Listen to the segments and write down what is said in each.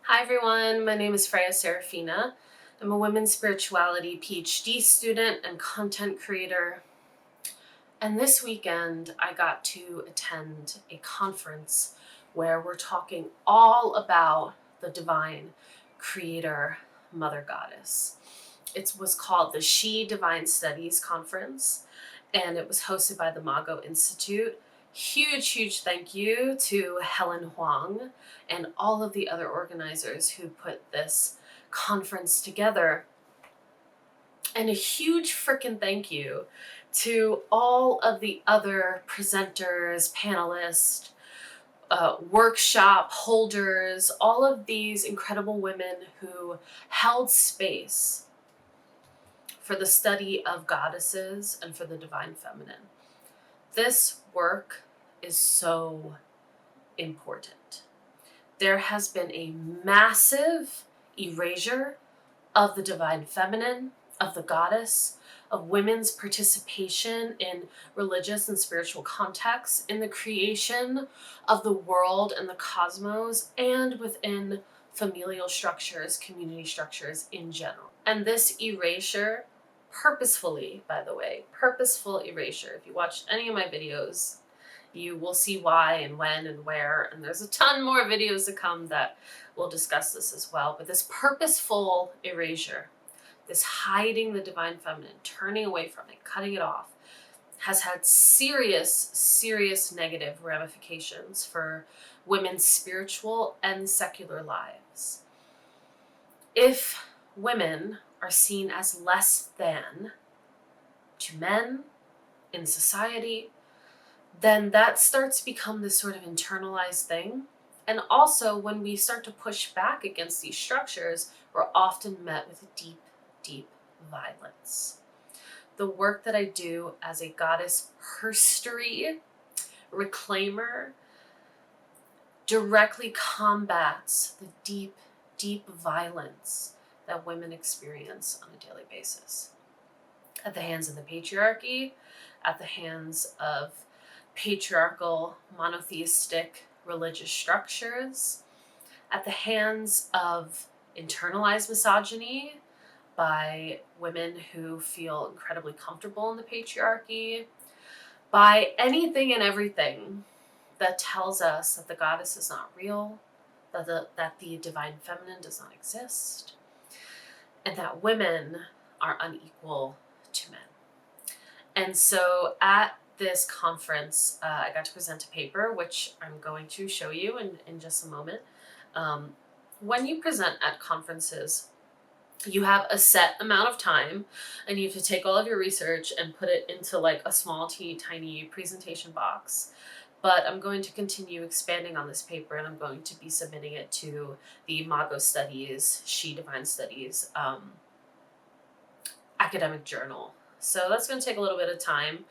Hi everyone, my name is Freya Serafina. I'm a women's spirituality PhD student and content creator. And this weekend I got to attend a conference where we're talking all about the divine creator, Mother Goddess. It was called the She Divine Studies Conference, and it was hosted by the Mago Institute. Huge thank you to Helen Hwang and all of the other organizers who put this conference together. And a huge freaking thank you to all of the other presenters, panelists, workshop holders, all of these incredible women who held space for the study of goddesses and for the divine feminine. This work is so important. There has been a massive erasure of the divine feminine, of the goddess, of women's participation in religious and spiritual contexts, in the creation of the world and the cosmos, and within familial structures, community structures in general. And this erasure, purposefully, by the way, purposeful erasure. If you watched any of my videos, you will see why and when and where, and there's a ton more videos to come that will discuss this as well. But this purposeful erasure, this hiding the divine feminine, turning away from it, cutting it off, has had serious negative ramifications for women's spiritual and secular lives. If women are seen as less than to men in society, then that starts to become this sort of internalized thing. And also, when we start to push back against these structures, we're often met with deep violence. The work that I do as a goddess herstory reclaimer directly combats the deep violence that women experience on a daily basis. At the hands of the patriarchy, at the hands of patriarchal, monotheistic religious structures, at the hands of internalized misogyny by women who feel incredibly comfortable in the patriarchy, by anything and everything that tells us that the goddess is not real, that the divine feminine does not exist, and that women are unequal to men. And so at this conference, I got to present a paper, which I'm going to show you in just a moment. When you present at conferences, you have a set amount of time, and you have to take all of your research and put it into like a small, tiny presentation box. But I'm going to continue expanding on this paper, and I'm going to be submitting it to the Mago Studies, She Divine Studies academic journal. So that's going to take a little bit of time.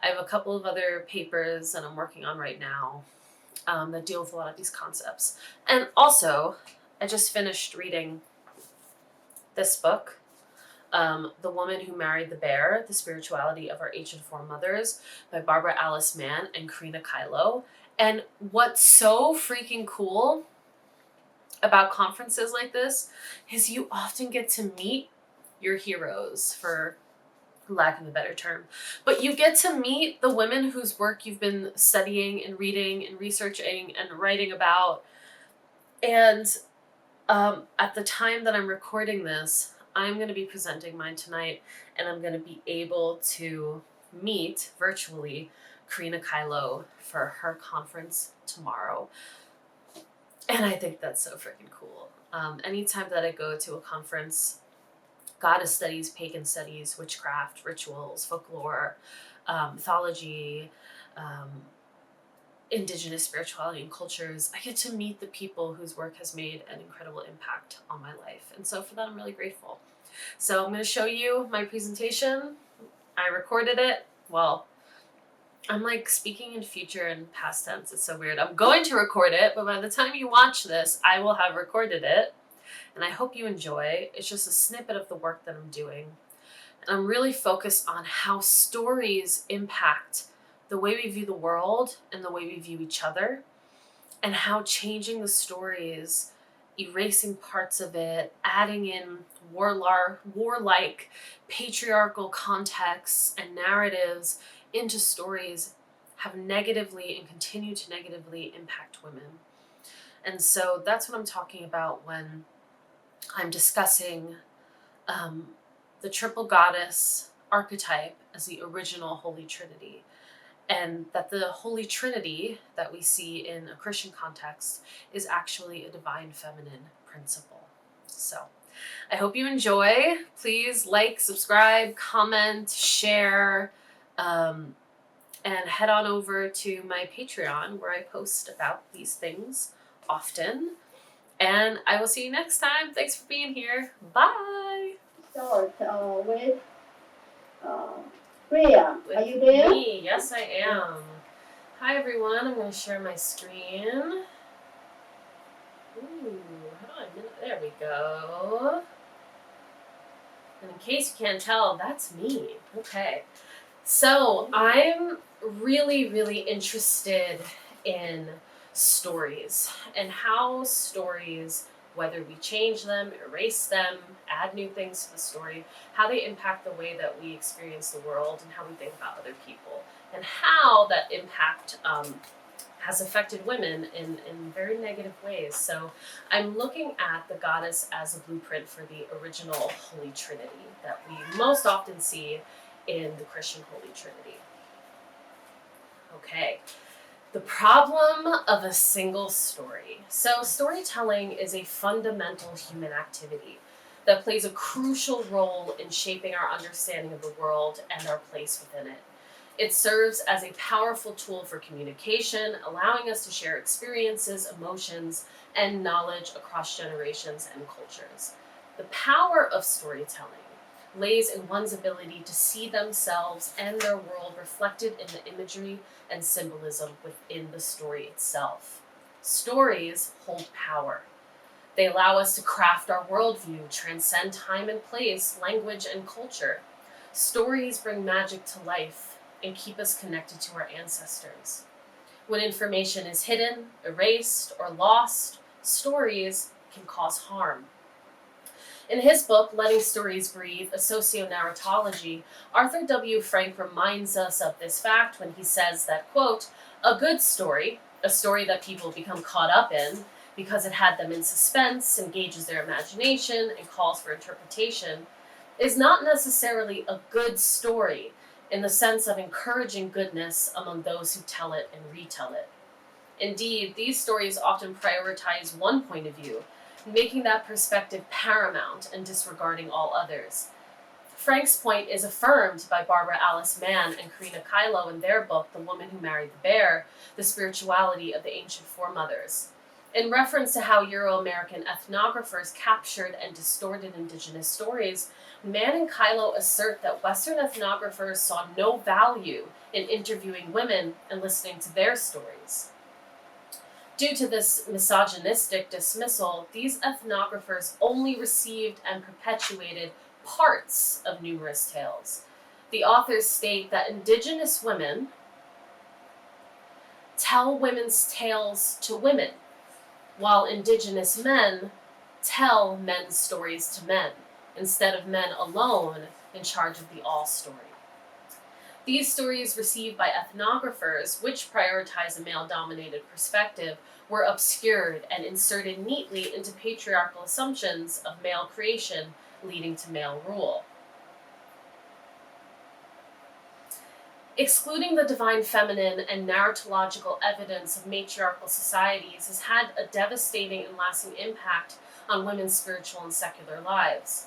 I have a couple of other papers that I'm working on right now that deal with a lot of these concepts. And also, I just finished reading this book, The Woman Who Married the Bear, The Spirituality of Our Ancient Foremothers by Barbara Alice Mann and Karina Kylo. And what's so freaking cool about conferences like this is you often get to meet your heroes, for lack of a better term, but you get to meet the women whose work you've been studying and reading and researching and writing about. And at the time that I'm recording this, I'm going to be presenting mine tonight, and I'm going to be able to meet virtually Karina Kylo for her conference tomorrow. And I think that's so freaking cool. Anytime that I go to a conference, goddess studies, pagan studies, witchcraft, rituals, folklore, mythology, indigenous spirituality and cultures, I get to meet the people whose work has made an incredible impact on my life. And so for that, I'm really grateful. So I'm going to show you my presentation. I recorded it. Well, I'm like speaking in future and past tense. It's so weird. I'm going to record it, but by the time you watch this, I will have recorded it. And I hope you enjoy. It's just a snippet of the work that I'm doing. And I'm really focused on how stories impact the way we view the world and the way we view each other, and how changing the stories, erasing parts of it, adding in warlike, patriarchal contexts and narratives into stories have negatively and continue to negatively impact women. And so that's what I'm talking about when I'm discussing the triple goddess archetype as the original Holy Trinity. And that the Holy Trinity that we see in a Christian context is actually a divine feminine principle. So I hope you enjoy. Please like, subscribe, comment, share, and head on over to my Patreon where I post about these things often. And I will see you next time. Thanks for being here. Bye. Start with Priya. Are you there? Me. Yes, I am. Hi, everyone. I'm going to share my screen. Ooh, hold on a minute. There we go. And in case you can't tell, that's me. Okay. So I'm really, really interested in stories and how stories, whether we change them, erase them, add new things to the story, how they impact the way that we experience the world and how we think about other people, and how that impact has affected women in very negative ways. So I'm looking at the goddess as a blueprint for the original Holy Trinity that we most often see in the Christian Holy Trinity. Okay. The problem of a single story. So storytelling is a fundamental human activity that plays a crucial role in shaping our understanding of the world and our place within it. It serves as a powerful tool for communication, allowing us to share experiences, emotions, and knowledge across generations and cultures. The power of storytelling lays in one's ability to see themselves and their world reflected in the imagery and symbolism within the story itself. Stories hold power. They allow us to craft our worldview, transcend time and place, language and culture. Stories bring magic to life and keep us connected to our ancestors. When information is hidden, erased, or lost, stories can cause harm. In his book, Letting Stories Breathe, a Socio-Narratology, Arthur W. Frank reminds us of this fact when he says that, quote, a good story, a story that people become caught up in because it had them in suspense, engages their imagination, and calls for interpretation, is not necessarily a good story in the sense of encouraging goodness among those who tell it and retell it. Indeed, these stories often prioritize one point of view, making that perspective paramount and disregarding all others. Frank's point is affirmed by Barbara Alice Mann and Karina Kylo in their book, The Woman Who Married the Bear, The Spirituality of the Ancient Foremothers. In reference to how Euro-American ethnographers captured and distorted indigenous stories, Mann and Kylo assert that Western ethnographers saw no value in interviewing women and listening to their stories. Due to this misogynistic dismissal, these ethnographers only received and perpetuated parts of numerous tales. The authors state that indigenous women tell women's tales to women, while indigenous men tell men's stories to men, instead of men alone in charge of the all story. These stories received by ethnographers, which prioritize a male-dominated perspective, were obscured and inserted neatly into patriarchal assumptions of male creation, leading to male rule. Excluding the divine feminine and narratological evidence of matriarchal societies has had a devastating and lasting impact on women's spiritual and secular lives.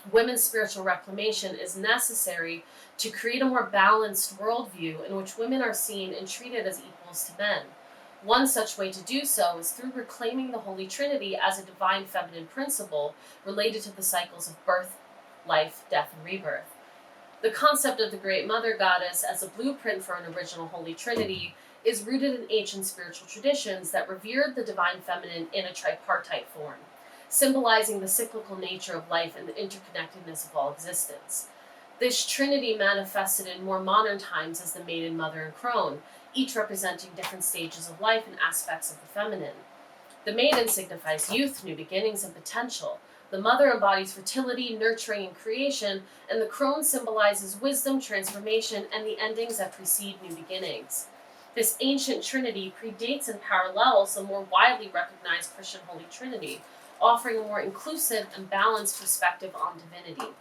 Women's spiritual reclamation is necessary to create a more balanced worldview in which women are seen and treated as equals to men. One such way to do so is through reclaiming the Holy Trinity as a divine feminine principle related to the cycles of birth, life, death, and rebirth. The concept of the Great Mother Goddess as a blueprint for an original Holy Trinity is rooted in ancient spiritual traditions that revered the divine feminine in a tripartite form, symbolizing the cyclical nature of life and the interconnectedness of all existence. This trinity manifested in more modern times as the maiden, mother, and crone, each representing different stages of life and aspects of the feminine. The maiden signifies youth, new beginnings, and potential. The mother embodies fertility, nurturing, and creation, and the crone symbolizes wisdom, transformation, and the endings that precede new beginnings. This ancient trinity predates and parallels the more widely recognized Christian Holy Trinity, offering a more inclusive and balanced perspective on divinity.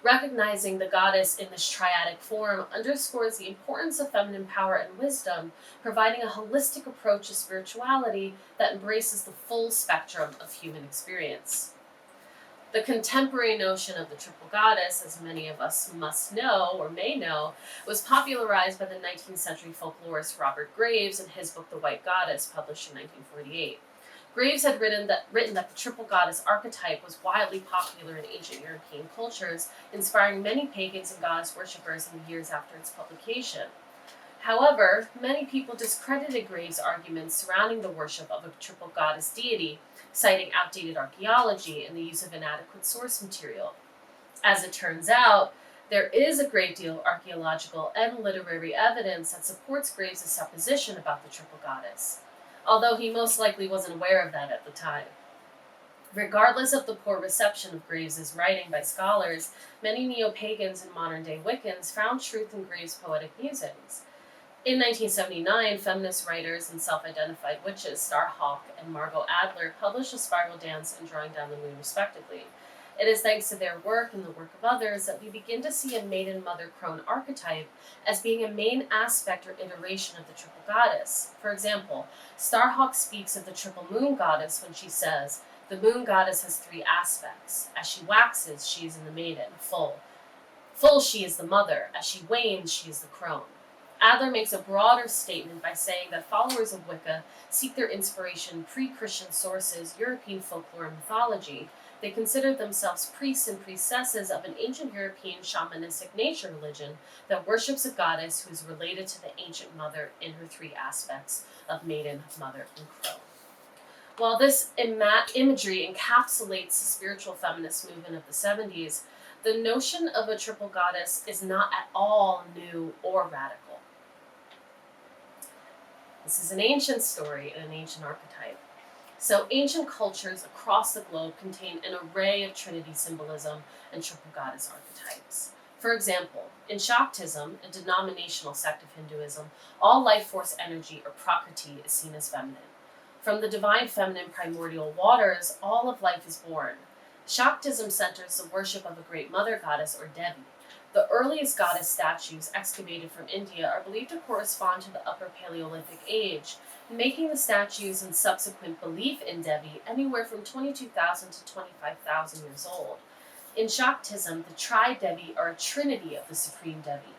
Recognizing the goddess in this triadic form underscores the importance of feminine power and wisdom, providing a holistic approach to spirituality that embraces the full spectrum of human experience. The contemporary notion of the triple goddess, as many of us must know or may know, was popularized by the 19th century folklorist Robert Graves in his book The White Goddess, published in 1948. Graves had written that the triple goddess archetype was widely popular in ancient European cultures, inspiring many pagans and goddess worshippers in the years after its publication. However, many people discredited Graves' arguments surrounding the worship of a triple goddess deity, citing outdated archaeology and the use of inadequate source material. As it turns out, there is a great deal of archaeological and literary evidence that supports Graves' supposition about the triple goddess, although he most likely wasn't aware of that at the time. Regardless of the poor reception of Graves' writing by scholars, many neo-pagans and modern-day Wiccans found truth in Graves' poetic musings. In 1979, feminist writers and self-identified witches Star Hawk and Margot Adler published A Spiral Dance and Drawing Down the Moon, respectively. It is thanks to their work and the work of others that we begin to see a maiden, mother, crone archetype as being a main aspect or iteration of the triple goddess. For example, Starhawk speaks of the triple moon goddess when she says, "The moon goddess has three aspects. As she waxes, she is in the maiden, full. Full, she is the mother. As she wanes, she is the crone." Adler makes a broader statement by saying that followers of Wicca seek their inspiration in pre-Christian sources, European folklore, and mythology. They considered themselves priests and priestesses of an ancient European shamanistic nature religion that worships a goddess who is related to the ancient mother in her three aspects of maiden, mother, and crone. While this imagery encapsulates the spiritual feminist movement of the 70s, the notion of a triple goddess is not at all new or radical. This is an ancient story and an ancient archetype. So ancient cultures across the globe contain an array of Trinity symbolism and triple goddess archetypes. For example, in Shaktism, a denominational sect of Hinduism, all life force energy or prakriti is seen as feminine. From the divine feminine primordial waters, all of life is born. Shaktism centers the worship of a great mother goddess or Devi. The earliest goddess statues excavated from India are believed to correspond to the Upper Paleolithic age, making the statues and subsequent belief in Devi anywhere from 22,000 to 25,000 years old. In Shaktism, the tri-Devi are a trinity of the supreme Devi.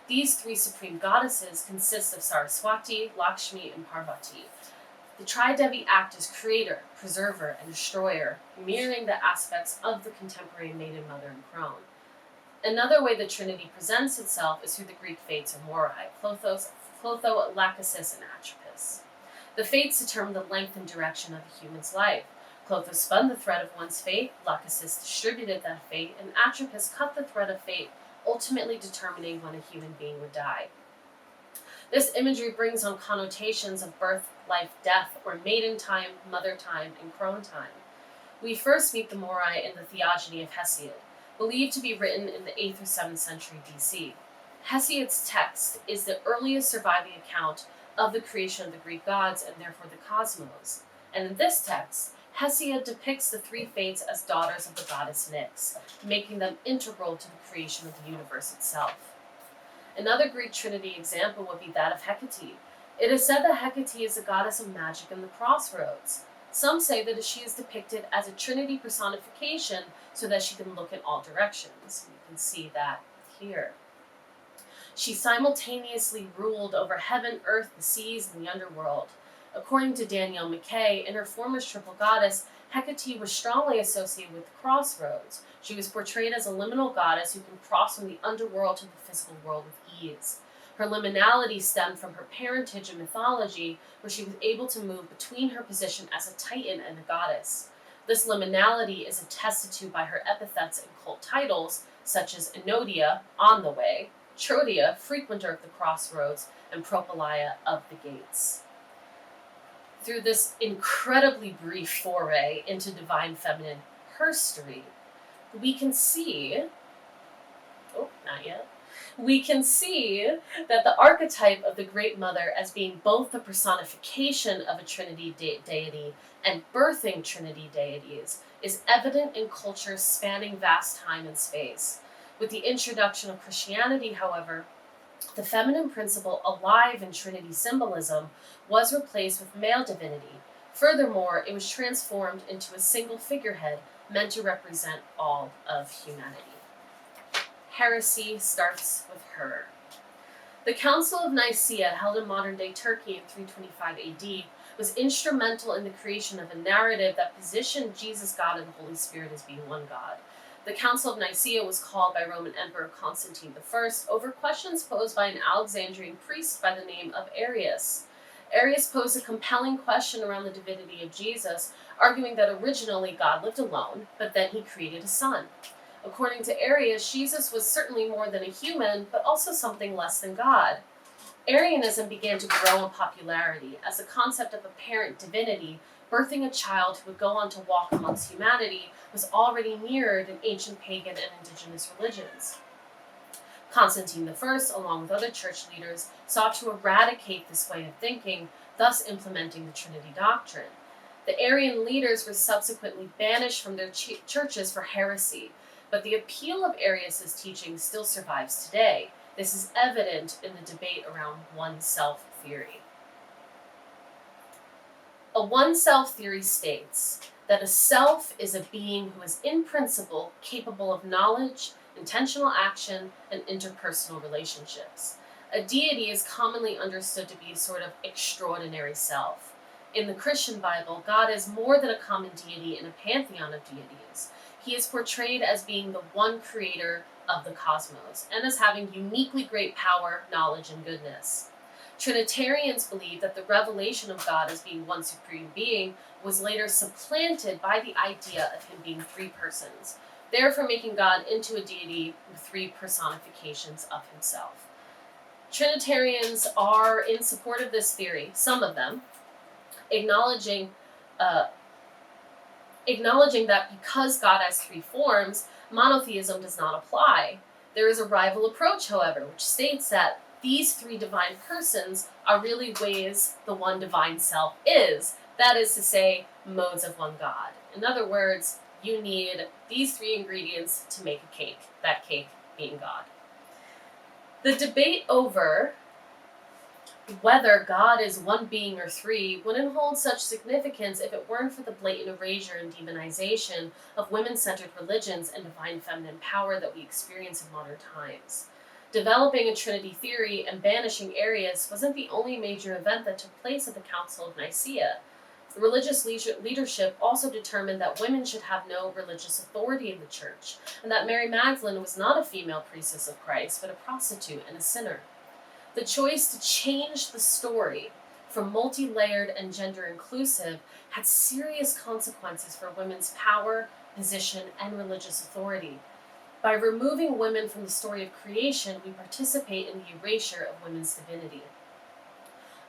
These three supreme goddesses consist of Saraswati, Lakshmi, and Parvati. The tri-Devi act as creator, preserver, and destroyer, mirroring the aspects of the contemporary maiden, mother, and crone. Another way the Trinity presents itself is through the Greek fates or morai, Clotho, Lachesis, and Atropos. The fates determine the length and direction of a human's life. Clotho spun the thread of one's fate, Lachesis distributed that fate, and Atropos cut the thread of fate, ultimately determining when a human being would die. This imagery brings on connotations of birth, life, death, or maiden time, mother time, and crone time. We first meet the morai in the Theogony of Hesiod, believed to be written in the 8th or 7th century BC. Hesiod's text is the earliest surviving account of the creation of the Greek gods and therefore the cosmos. And in this text, Hesiod depicts the three fates as daughters of the goddess Nyx, making them integral to the creation of the universe itself. Another Greek trinity example would be that of Hecate. It is said that Hecate is the goddess of magic and the crossroads. Some say that she is depicted as a Trinity personification so that she can look in all directions. You can see that here. She simultaneously ruled over heaven, earth, the seas, and the underworld. According to Danielle McKay, in her form as triple goddess, Hecate was strongly associated with the crossroads. She was portrayed as a liminal goddess who can cross from the underworld to the physical world with ease. Her liminality stemmed from her parentage in mythology, where she was able to move between her position as a titan and a goddess. This liminality is attested to by her epithets and cult titles, such as Enodia, on the way, Trodia, frequenter of the crossroads, and Propylaea of the gates. Through this incredibly brief foray into divine feminine herstory, we can see that the archetype of the Great Mother as being both the personification of a Trinity deity and birthing Trinity deities is evident in cultures spanning vast time and space. With the introduction of Christianity, however, the feminine principle alive in Trinity symbolism was replaced with male divinity. Furthermore, it was transformed into a single figurehead meant to represent all of humanity. Heresy starts with her. The Council of Nicaea, held in modern-day Turkey in 325 AD, was instrumental in the creation of a narrative that positioned Jesus, God, and the Holy Spirit as being one God. The Council of Nicaea was called by Roman Emperor Constantine I over questions posed by an Alexandrian priest by the name of Arius. Arius posed a compelling question around the divinity of Jesus, arguing that originally God lived alone, but then he created a son. According to Arius, Jesus was certainly more than a human, but also something less than God. Arianism began to grow in popularity as a concept of apparent divinity, birthing a child who would go on to walk amongst humanity, was already mirrored in ancient pagan and indigenous religions. Constantine I, along with other church leaders, sought to eradicate this way of thinking, thus implementing the Trinity doctrine. The Arian leaders were subsequently banished from their churches for heresy, but the appeal of Arius' teaching still survives today. This is evident in the debate around one-self theory. A one-self theory states that a self is a being who is in principle capable of knowledge, intentional action, and interpersonal relationships. A deity is commonly understood to be a sort of extraordinary self. In the Christian Bible, God is more than a common deity in a pantheon of deities. He is portrayed as being the one creator of the cosmos, and as having uniquely great power, knowledge, and goodness. Trinitarians believe that the revelation of God as being one supreme being was later supplanted by the idea of him being three persons, therefore making God into a deity with three personifications of himself. Trinitarians are in support of this theory, some of them, acknowledging that because God has three forms, monotheism does not apply. There is a rival approach, however, which states that these three divine persons are really ways the one divine self is. That is to say, modes of one God. In other words, you need these three ingredients to make a cake, that cake being God. The debate over whether God is one being or three wouldn't hold such significance if it weren't for the blatant erasure and demonization of women-centered religions and divine feminine power that we experience in modern times. Developing a Trinity theory and banishing Arius wasn't the only major event that took place at the Council of Nicaea. The religious leadership also determined that women should have no religious authority in the church, and that Mary Magdalene was not a female priestess of Christ, but a prostitute and a sinner. The choice to change the story from multi-layered and gender-inclusive had serious consequences for women's power, position, and religious authority. By removing women from the story of creation, we participate in the erasure of women's divinity.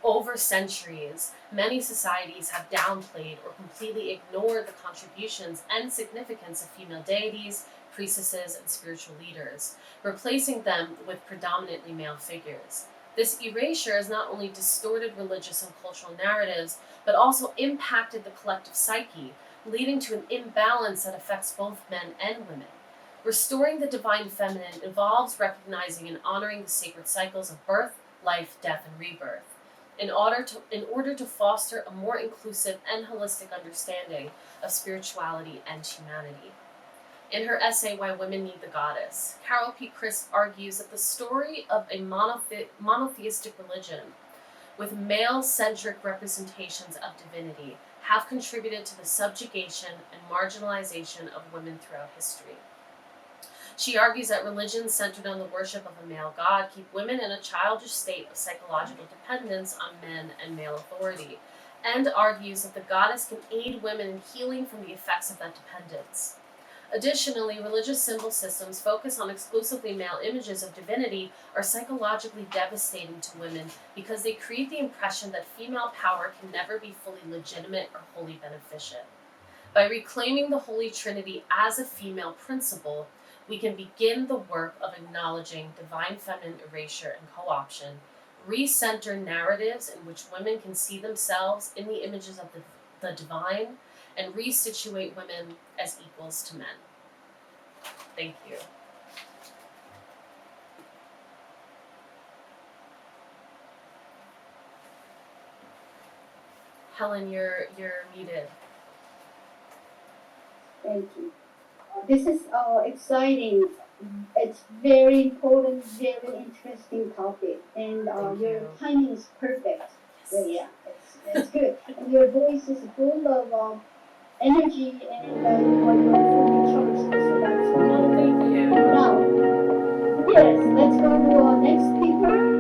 Over centuries, many societies have downplayed or completely ignored the contributions and significance of female deities, priestesses, and spiritual leaders, replacing them with predominantly male figures. This erasure has not only distorted religious and cultural narratives, but also impacted the collective psyche, leading to an imbalance that affects both men and women. Restoring the divine feminine involves recognizing and honoring the sacred cycles of birth, life, death, and rebirth. in order to foster a more inclusive and holistic understanding of spirituality and humanity. In her essay, Why Women Need the Goddess, Carol P. Chris argues that the story of a monotheistic religion with male-centric representations of divinity have contributed to the subjugation and marginalization of women throughout history. She argues that religions centered on the worship of a male god keep women in a childish state of psychological dependence on men and male authority, and argues that the goddess can aid women in healing from the effects of that dependence. Additionally, religious symbol systems focused on exclusively male images of divinity are psychologically devastating to women because they create the impression that female power can never be fully legitimate or wholly beneficent. By reclaiming the Holy Trinity as a female principle, we can begin the work of acknowledging divine feminine erasure and co-option, recenter narratives in which women can see themselves in the images of the divine, and resituate women as equals to men. Thank you. Helen, you're muted. Thank you. This is exciting. It's very important, very interesting topic, and your timing is perfect. So yeah, it's good. And your voice is full of energy, and you're fully charged. So that's good. Well, thank you. Now, yes, let's go to next speaker.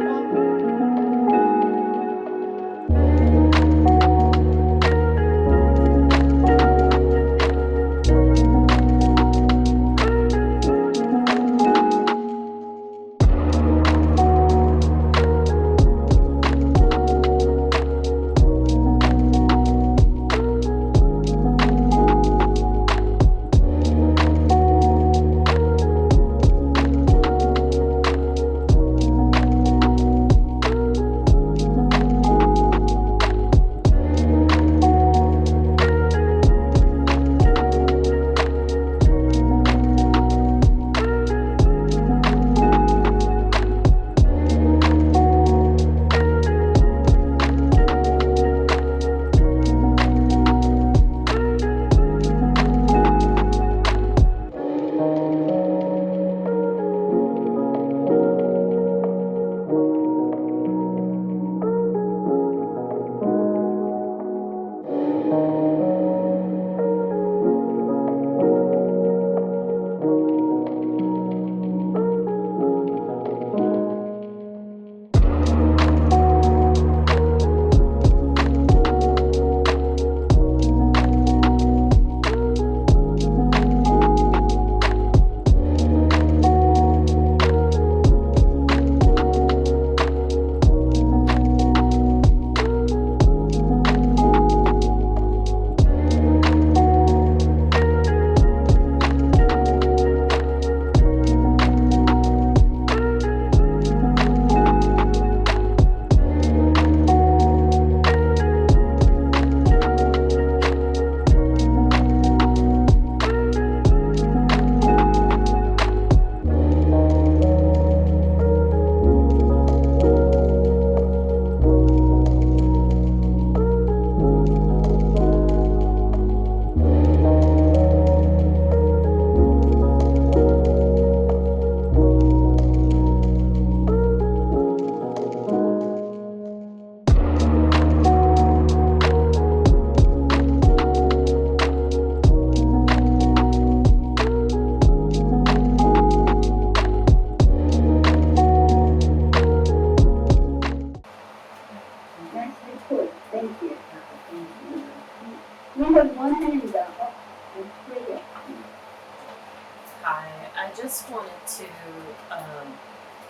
just wanted to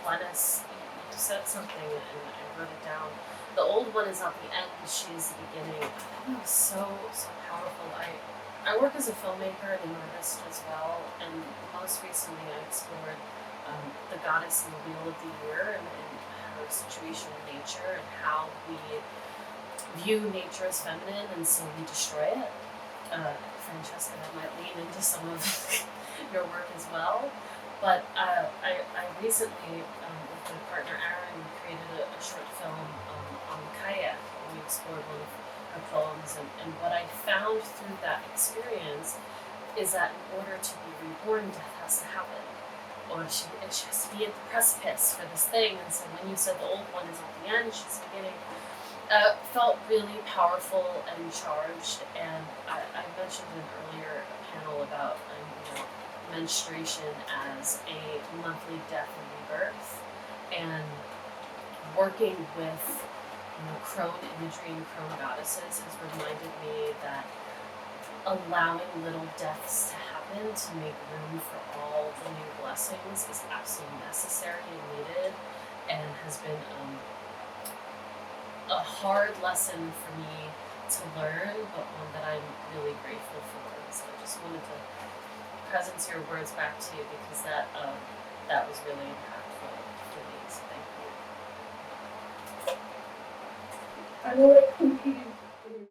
let us, you said something and I wrote it down. The old one is at the end, she's the beginning. I thought that was so powerful. I work as a filmmaker and an artist as well, and most recently I explored the goddess and the wheel of the year and her situation in nature and how we view nature as feminine and so we destroy it. Francesca, that might lean into some of your work as well. But I recently, with my partner Aaron, created a short film on Kaye record one of her poems. And what I found through that experience is that in order to be reborn, death has to happen. Or she has to be at the precipice for this thing. And so when you said the old one is at the end, she's beginning, felt really powerful and charged. And I mentioned in an earlier panel about menstruation as a monthly death and rebirth, and working with crone imagery and crone goddesses has reminded me that allowing little deaths to happen to make room for all the new blessings is absolutely necessary and needed, and has been a hard lesson for me to learn, but one that I'm really grateful for. So I just wanted to presence your words back to you, because that was really impactful for me. So thank you. I will contribute